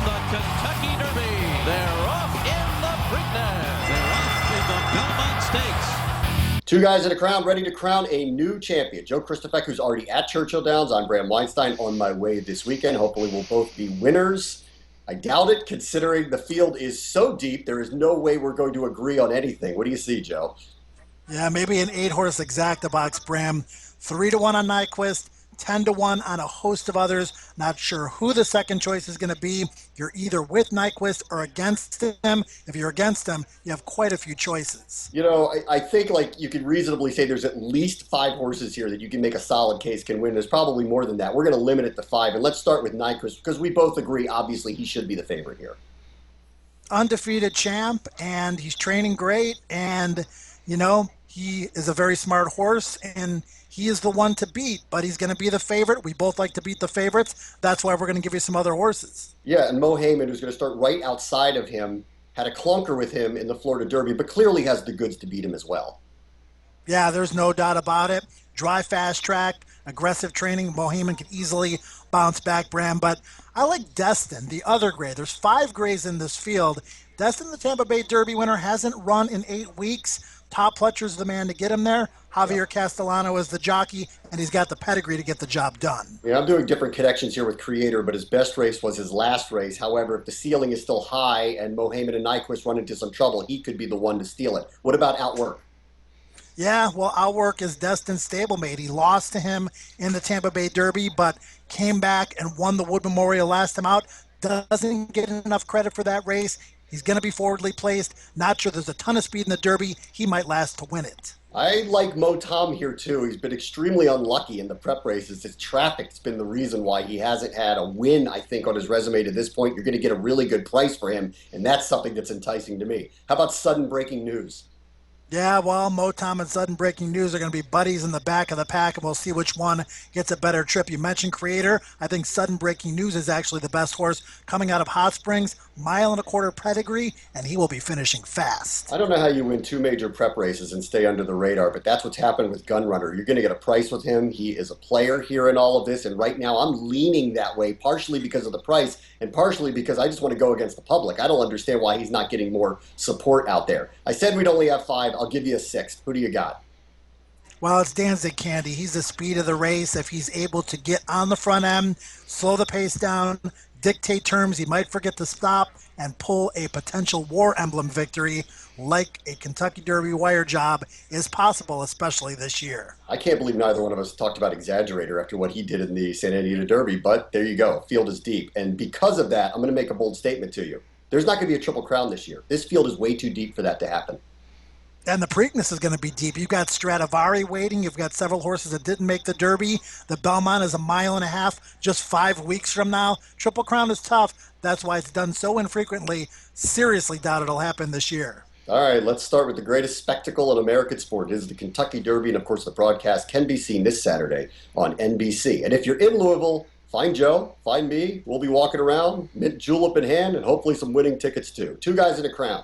the Kentucky Derby. They're off in the Preakness. They're off to the Belmont Stakes. Two guys in a crown ready to crown a new champion. Joe Kristufek, who's already at Churchill Downs. I'm Bram Weinstein, on my way this weekend. Hopefully we'll both be winners. I doubt it, considering the field is so deep. There is no way we're going to agree on anything. What do you see, Joe? Yeah, maybe an 8-horse exacta box, Bram. 3-1 on Nyquist, 10-1 on a host of others. Not sure who the second choice is going to be. You're either with Nyquist or against him. If you're against him, you have quite a few choices. You know, I think like you could reasonably say there's at least 5 horses here that you can make a solid case can win. There's probably more than that. We're going to limit it to 5, and let's start with Nyquist because we both agree, obviously, he should be the favorite here. Undefeated champ, and he's training great, and, you know, he is a very smart horse, and he is the one to beat, but he's going to be the favorite. We both like to beat the favorites. That's why we're going to give you some other horses. Yeah, and Mohaymen, who's going to start right outside of him, had a clunker with him in the Florida Derby, but clearly has the goods to beat him as well. Yeah, there's no doubt about it. Dry, fast track, aggressive training. Mohaymen can easily bounce back, Bram. But I like Destin, the other gray. There's 5 grays in this field. Destin, the Tampa Bay Derby winner, hasn't run in 8 weeks. Top Pletcher's the man to get him there. Javier Castellano is the jockey, and he's got the pedigree to get the job done. Yeah, I'm doing different connections here with Creator, but his best race was his last race. However, if the ceiling is still high and Mohaymen and Nyquist run into some trouble, he could be the one to steal it. What about Outwork? Yeah, well, Outwork is Destin's stablemate. He lost to him in the Tampa Bay Derby, but came back and won the Wood Memorial last time out. Doesn't get enough credit for that race. He's going to be forwardly placed. Not sure there's a ton of speed in the Derby. He might last to win it. I like Mo Tom here, too. He's been extremely unlucky in the prep races. His traffic's been the reason why he hasn't had a win, I think, on his resume to this point. You're going to get a really good price for him, and that's something that's enticing to me. How about Suddenbreakingnews? Yeah, well, Motom and Suddenbreakingnews are going to be buddies in the back of the pack, and we'll see which one gets a better trip. You mentioned Creator. I think Suddenbreakingnews is actually the best horse coming out of Hot Springs. 1.25 mile pedigree, and he will be finishing fast. I don't know how you win 2 major prep races and stay under the radar, but that's what's happened with Gunrunner. You're going to get a price with him. He is a player here in all of this, and right now I'm leaning that way, partially because of the price and partially because I just want to go against the public. I don't understand why he's not getting more support out there. I said we'd only have 5. I'll give you a 6th. Who do you got? Well, it's Danzig Candy. He's the speed of the race. If he's able to get on the front end, slow the pace down, dictate terms, he might forget to stop and pull a potential war emblem victory like a Kentucky Derby wire job is possible, especially this year. I can't believe neither one of us talked about Exaggerator after what he did in the Santa Anita Derby, but there you go. Field is deep. And because of that, I'm going to make a bold statement to you. There's not going to be a Triple Crown this year. This field is way too deep for that to happen. And the Preakness is going to be deep. You've got Stradivari waiting. You've got several horses that didn't make the Derby. The Belmont is 1.5 miles just 5 weeks from now. Triple Crown is tough. That's why it's done so infrequently. Seriously doubt it'll happen this year. All right, let's start with the greatest spectacle in American sport. It is the Kentucky Derby, and of course the broadcast can be seen this Saturday on NBC. And if you're in Louisville, find Joe, find me. We'll be walking around, mint julep in hand, and hopefully some winning tickets too. 2 guys in a crown.